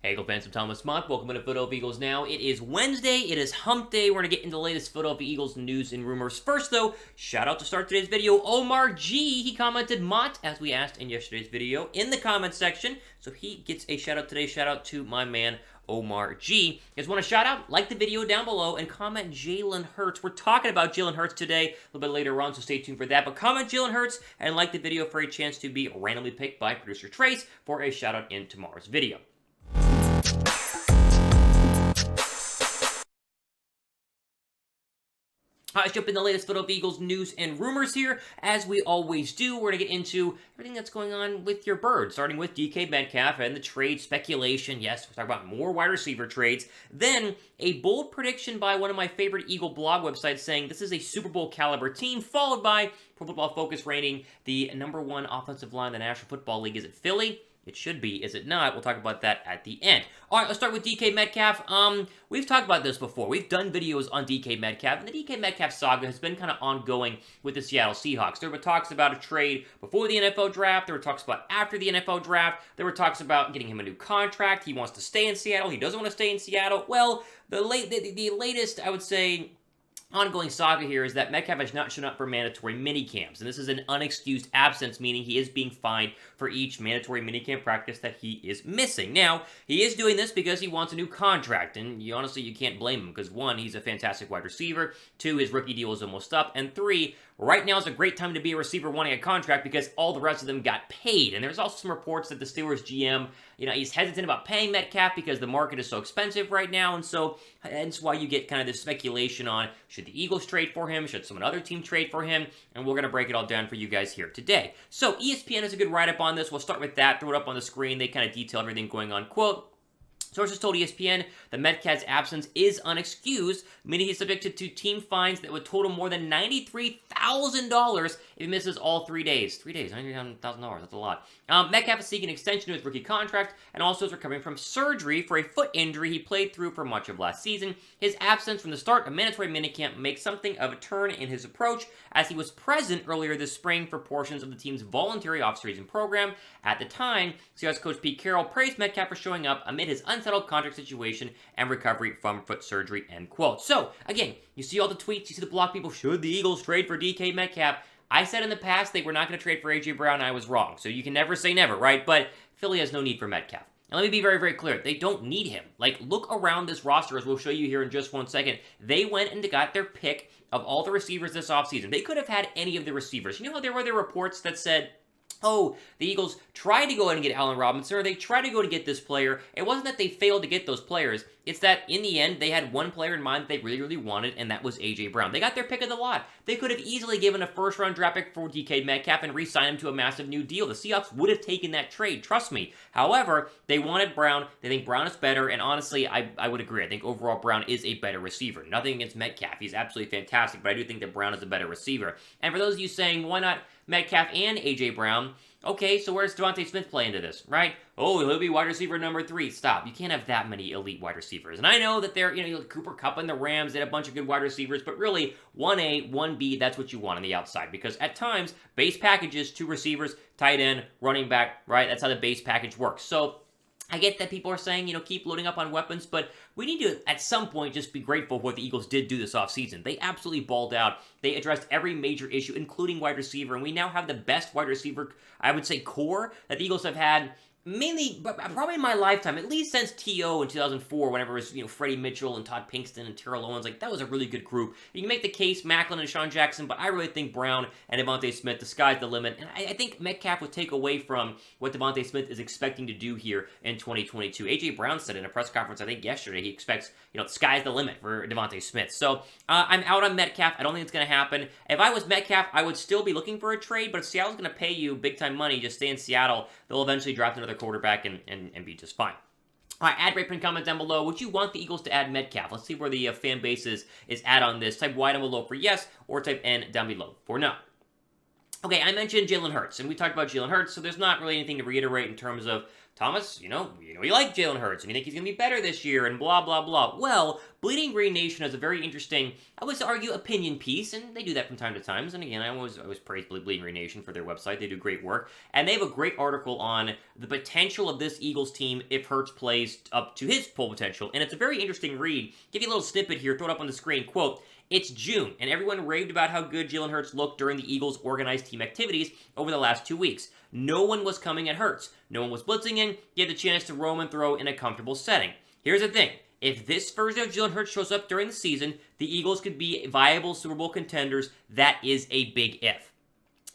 Hey, Eagle fans, I'm Thomas Mott. Welcome to Philadelphia Eagles Now. It is Wednesday. It is Hump Day. We're going to get into the latest Philadelphia Eagles news and rumors. First, though, shout out to start today's video, Omar G. He commented Mott, as we asked in yesterday's video, in the comment section. So he gets a shout out today. Shout out to my man, Omar G. You guys want to shout out? Like the video down below and comment Jalen Hurts. We're talking about Jalen Hurts today a little bit later on, so stay tuned for that. But comment Jalen Hurts and like the video for a chance to be randomly picked by producer Trace for a shout out in tomorrow's video. Let's jump in the latest Philadelphia Eagles news and rumors here, as we always do. We're going to get into everything that's going on with your bird, starting with DK Metcalf and the trade speculation. Yes, we're talking about more wide receiver trades. Then, a bold prediction by one of my favorite Eagle blog websites saying this is a Super Bowl caliber team, followed by Pro Football Focus rating the #1 offensive line in the National Football League. Is it Philly? It should be. Is it not? We'll talk about that at the end. All right, let's start with DK Metcalf. We've talked about this before. We've done videos on DK Metcalf, and the DK Metcalf saga has been kind of ongoing with the Seattle Seahawks. There were talks about a trade before the NFL draft. There were talks about after the NFL draft. There were talks about getting him a new contract. He wants to stay in Seattle. He doesn't want to stay in Seattle. Well, the latest, I would say, ongoing saga here is that Metcalf has not shown up for mandatory minicamps, and this is an unexcused absence, meaning he is being fined for each mandatory minicamp practice that he is missing. Now, he is doing this because he wants a new contract, and honestly, you can't blame him, because 1, he's a fantastic wide receiver, 2, his rookie deal is almost up, and 3, right now is a great time to be a receiver wanting a contract because all the rest of them got paid. And there's also some reports that the Steelers GM, he's hesitant about paying Metcalf because the market is so expensive right now, and so that's why you get kind of this speculation on should the Eagles trade for him, should some other team trade for him, and we're going to break it all down for you guys here today. So ESPN has a good write-up on this. We'll start with that, throw it up on the screen. They kind of detail everything going on. Quote, sources told ESPN that Metcalf's absence is unexcused, meaning he's subjected to team fines that would total more than $93,000 if he misses all 3 days. 3 days, $93,000, that's a lot. Metcalf is seeking an extension to his rookie contract and also is recovering from surgery for a foot injury he played through for much of last season. His absence from the start of mandatory minicamp makes something of a turn in his approach, as he was present earlier this spring for portions of the team's voluntary off-season program. At the time, Seahawks coach Pete Carroll praised Metcalf for showing up amid his unsettled contract situation and recovery from foot surgery, end quote. So, again, you see all the tweets, you see the block people, should the Eagles trade for DK Metcalf? I said in the past they were not going to trade for A.J. Brown, and I was wrong. So you can never say never, right? But Philly has no need for Metcalf. And let me be very, very clear. They don't need him. Like, look around this roster, as we'll show you here in just 1 second. They went and got their pick of all the receivers this offseason. They could have had any of the receivers. You know how there were reports that said, oh, the Eagles tried to go in and get Allen Robinson, or they tried to go to get this player. It wasn't that they failed to get those players. It's that, in the end, they had one player in mind that they really, really wanted, and that was A.J. Brown. They got their pick of the lot. They could have easily given a first-round draft pick for DK Metcalf and re-signed him to a massive new deal. The Seahawks would have taken that trade, trust me. However, they wanted Brown. They think Brown is better, and honestly, I would agree. I think overall Brown is a better receiver. Nothing against Metcalf. He's absolutely fantastic, but I do think that Brown is a better receiver. And for those of you saying, why not Metcalf and A.J. Brown? Okay, so where's Devontae Smith play into this, right? Oh, he'll be wide receiver number 3. Stop. You can't have that many elite wide receivers. And I know that they're, Cooper Kupp and the Rams, they had a bunch of good wide receivers, but really, 1A, 1B, that's what you want on the outside. Because at times, base packages, 2 receivers, tight end, running back, right? That's how the base package works. So, I get that people are saying, keep loading up on weapons, but we need to, at some point, just be grateful for what the Eagles did do this offseason. They absolutely balled out. They addressed every major issue, including wide receiver, and we now have the best wide receiver, I would say, core that the Eagles have had mainly, probably in my lifetime, at least since T.O. in 2004, whenever it was, Freddie Mitchell and Todd Pinkston and Terrell Owens. Like, that was a really good group. You can make the case, Maclin and Deshaun Jackson, but I really think Brown and Devontae Smith, the sky's the limit. And I think Metcalf would take away from what Devontae Smith is expecting to do here in 2022. A.J. Brown said in a press conference, I think yesterday, he expects, the sky's the limit for Devontae Smith. So, I'm out on Metcalf. I don't think it's going to happen. If I was Metcalf, I would still be looking for a trade, but if Seattle's going to pay you big-time money, just stay in Seattle. They'll eventually draft another quarterback and be just fine. All right, add rate, pin comment down below. Would you want the Eagles to add Metcalf? Let's see where the fan base is at on this. Type Y down below for yes, or type N down below for no. Okay, I mentioned Jalen Hurts, and we talked about Jalen Hurts, so there's not really anything to reiterate in terms of Thomas, you like Jalen Hurts, and you think he's going to be better this year, and blah, blah, blah. Well, Bleeding Green Nation has a very interesting, I would argue, opinion piece, and they do that from time to time. And again, I always praise Bleeding Green Nation for their website. They do great work. And they have a great article on the potential of this Eagles team if Hurts plays up to his full potential. And it's a very interesting read. Give you a little snippet here, throw it up on the screen. Quote, "It's June, and everyone raved about how good Jalen Hurts looked during the Eagles' organized team activities over the last 2 weeks. No one was coming at Hurts. No one was blitzing in. He had the chance to roam and throw in a comfortable setting. Here's the thing. If this version of Jalen Hurts shows up during the season, the Eagles could be viable Super Bowl contenders. That is a big if."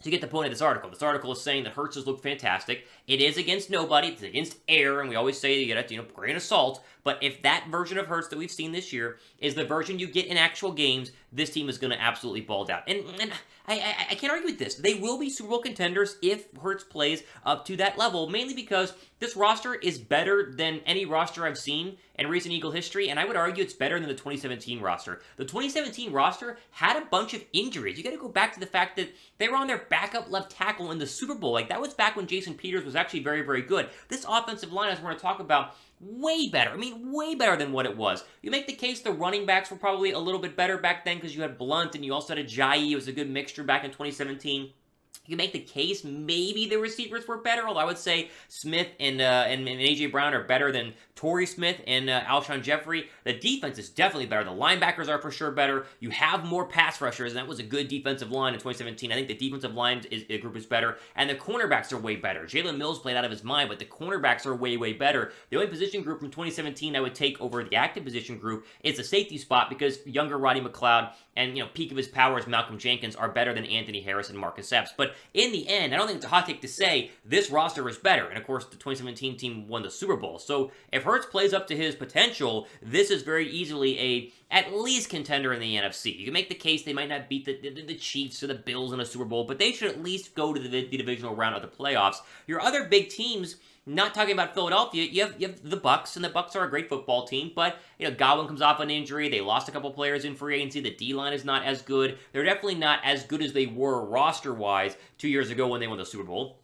So you get the point of this article. This article is saying that Hurts has looked fantastic. It is against nobody. It's against air, and we always say you get a grain of salt. But if that version of Hurts that we've seen this year is the version you get in actual games, this team is going to absolutely ball down. And I can't argue with this. They will be Super Bowl contenders if Hurts plays up to that level, mainly because this roster is better than any roster I've seen in recent Eagle history, and I would argue it's better than the 2017 roster. The 2017 roster had a bunch of injuries. You got to go back to the fact that they were on their backup left tackle in the Super Bowl. That was back when Jason Peters was actually very, very good. This offensive line, as we're going to talk about, way better. Way better than what it was. You make the case the running backs were probably a little bit better back then because you had Blunt and you also had Ajayi. It was a good mixture back in 2017. You make the case maybe the receivers were better, although I would say Smith and A.J. Brown are better than Torrey Smith and Alshon Jeffrey. The defense is definitely better. The linebackers are for sure better. You have more pass rushers, and that was a good defensive line in 2017. I think the defensive line group is better, and the cornerbacks are way better. Jalen Mills played out of his mind, but the cornerbacks are way, way better. The only position group from 2017 I would take over the active position group is the safety spot because younger Roddy McLeod and, peak of his powers Malcolm Jenkins are better than Anthony Harris and Marcus Epps. But in the end, I don't think it's a hot take to say this roster is better. And of course, the 2017 team won the Super Bowl. So if Hurts plays up to his potential, this is very easily at least contender in the NFC. You can make the case they might not beat the Chiefs or the Bills in a Super Bowl, but they should at least go to the divisional round of the playoffs. Your other big teams, not talking about Philadelphia, you have the Bucs, and the Bucs are a great football team, but Godwin comes off an injury. They lost a couple players in free agency. The D-line is not as good. They're definitely not as good as they were roster-wise 2 years ago when they won the Super Bowl.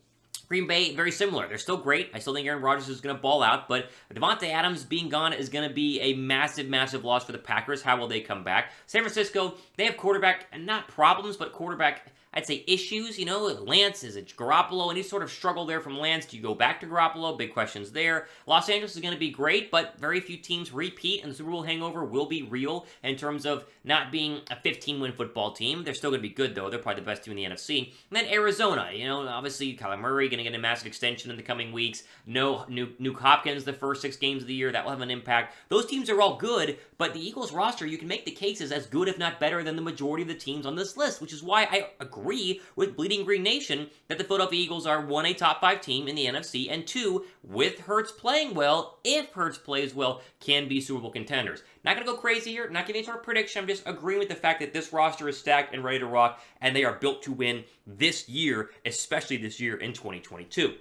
Green Bay, very similar. They're still great. I still think Aaron Rodgers is going to ball out, but Devontae Adams being gone is going to be a massive, massive loss for the Packers. How will they come back? San Francisco, they have quarterback, not problems, but quarterback, I'd say, issues. Lance, is it Garoppolo? Any sort of struggle there from Lance? Do you go back to Garoppolo? Big questions there. Los Angeles is going to be great, but very few teams repeat, and the Super Bowl hangover will be real in terms of not being a 15-win football team. They're still going to be good, though. They're probably the best team in the NFC. And then Arizona, obviously Kyler Murray going to get a massive extension in the coming weeks. No Nuke Hopkins the first 6 games of the year. That will have an impact. Those teams are all good, but the Eagles roster, you can make the case is as good, if not better, than the majority of the teams on this list, which is why I agree with Bleeding Green Nation that the Philadelphia Eagles are 1, a top 5 team in the NFC, and 2, with Hurts playing well, if Hurts plays well, can be Super Bowl contenders. Not going to go crazy here, not giving a sort of prediction, I'm just agreeing with the fact that this roster is stacked and ready to rock, and they are built to win this year, especially this year in 2022.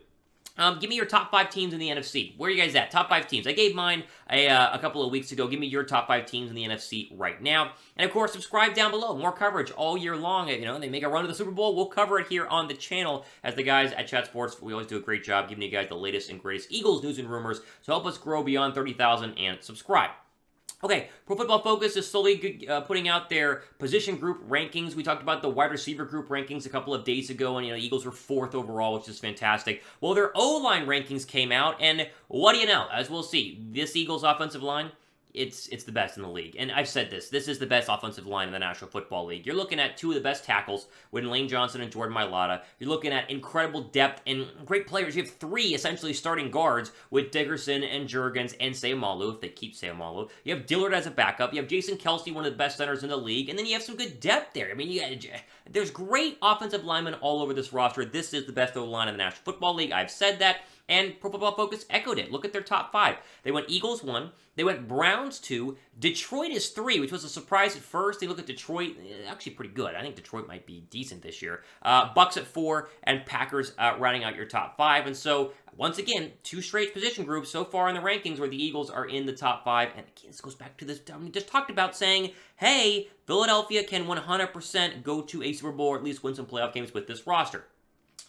Give me your top 5 teams in the NFC. Where are you guys at? Top 5 teams. I gave mine a couple of weeks ago. Give me your top 5 teams in the NFC right now. And, of course, subscribe down below. More coverage all year long. They make a run to the Super Bowl. We'll cover it here on the channel as the guys at Chat Sports. We always do a great job giving you guys the latest and greatest Eagles news and rumors. So help us grow beyond 30,000 and subscribe. Okay, Pro Football Focus is slowly putting out their position group rankings. We talked about the wide receiver group rankings a couple of days ago, and Eagles were 4th overall, which is fantastic. Well, their O-line rankings came out, and what do you know? As we'll see, this Eagles offensive line, it's the best in the league. And I've said this is the best offensive line in the National Football League. You're looking at 2 of the best tackles with Lane Johnson and Jordan Mailata. You're looking at incredible depth and great players. You have 3 essentially starting guards with Dickerson and Jurgens and Seumalo, if they keep Seumalo. You have Dillard as a backup. You have Jason Kelsey, one of the best centers in the league. And then you have some good depth there. There's great offensive linemen all over this roster. This is the best O-line in the National Football League. I've said that. And Pro Football Focus echoed it. Look at their top 5. They went Eagles 1. They went Browns 2. Detroit is 3, which was a surprise at first. They look at Detroit, actually pretty good. I think Detroit might be decent this year. Bucks at 4, and Packers rounding out your top 5. And so, once again, 2 straight position groups so far in the rankings where the Eagles are in the top 5. And again, this goes back to this, we just talked about saying, hey, Philadelphia can 100% go to a Super Bowl or at least win some playoff games with this roster.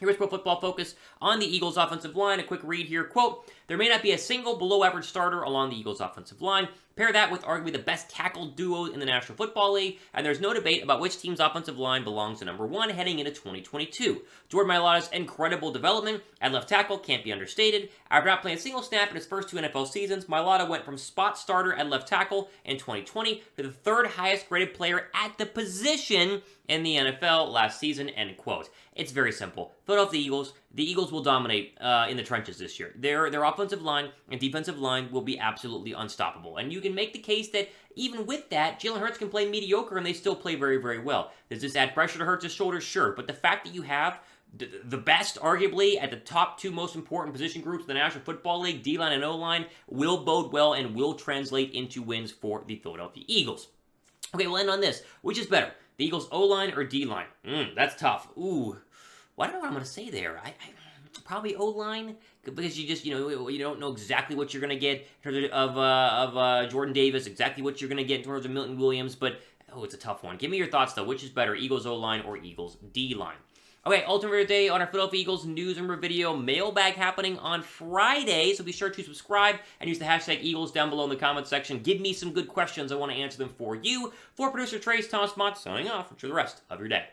Here's Pro Football Focus on the Eagles' offensive line. A quick read here. Quote, there may not be a single below-average starter along the Eagles' offensive line. Pair that with arguably the best tackle duo in the National Football League, and there's no debate about which team's offensive line belongs to number one heading into 2022. Jordan Mailata's incredible development at left tackle can't be understated. After not playing a single snap in his first 2 NFL seasons, Mailata went from spot starter at left tackle in 2020 to the 3rd highest graded player at the position in the NFL last season, end quote. It's very simple. Philadelphia Eagles, the Eagles will dominate in the trenches this year. Their offensive line and defensive line will be absolutely unstoppable. And you can make the case that even with that, Jalen Hurts can play mediocre and they still play very, very well. Does this add pressure to Hurts' shoulders? Sure. But the fact that you have the best, arguably, at the top 2 most important position groups in the National Football League, D-line and O-line, will bode well and will translate into wins for the Philadelphia Eagles. Okay, we'll end on this. Which is better, the Eagles' O-line or D-line? That's tough. Ooh. Well, I don't know what I'm going to say there. I probably O-line, because you just, you don't know exactly what you're going to get in terms of Jordan Davis, exactly what you're going to get in terms of Milton Williams, but, it's a tough one. Give me your thoughts, though. Which is better, Eagles O-line or Eagles D-line? Okay, ultimate day on our Philadelphia Eagles news and video mailbag happening on Friday, so be sure to subscribe and use the hashtag Eagles down below in the comment section. Give me some good questions. I want to answer them for you. For producer Trace, Thomas Mott signing off. Enjoy the rest of your day.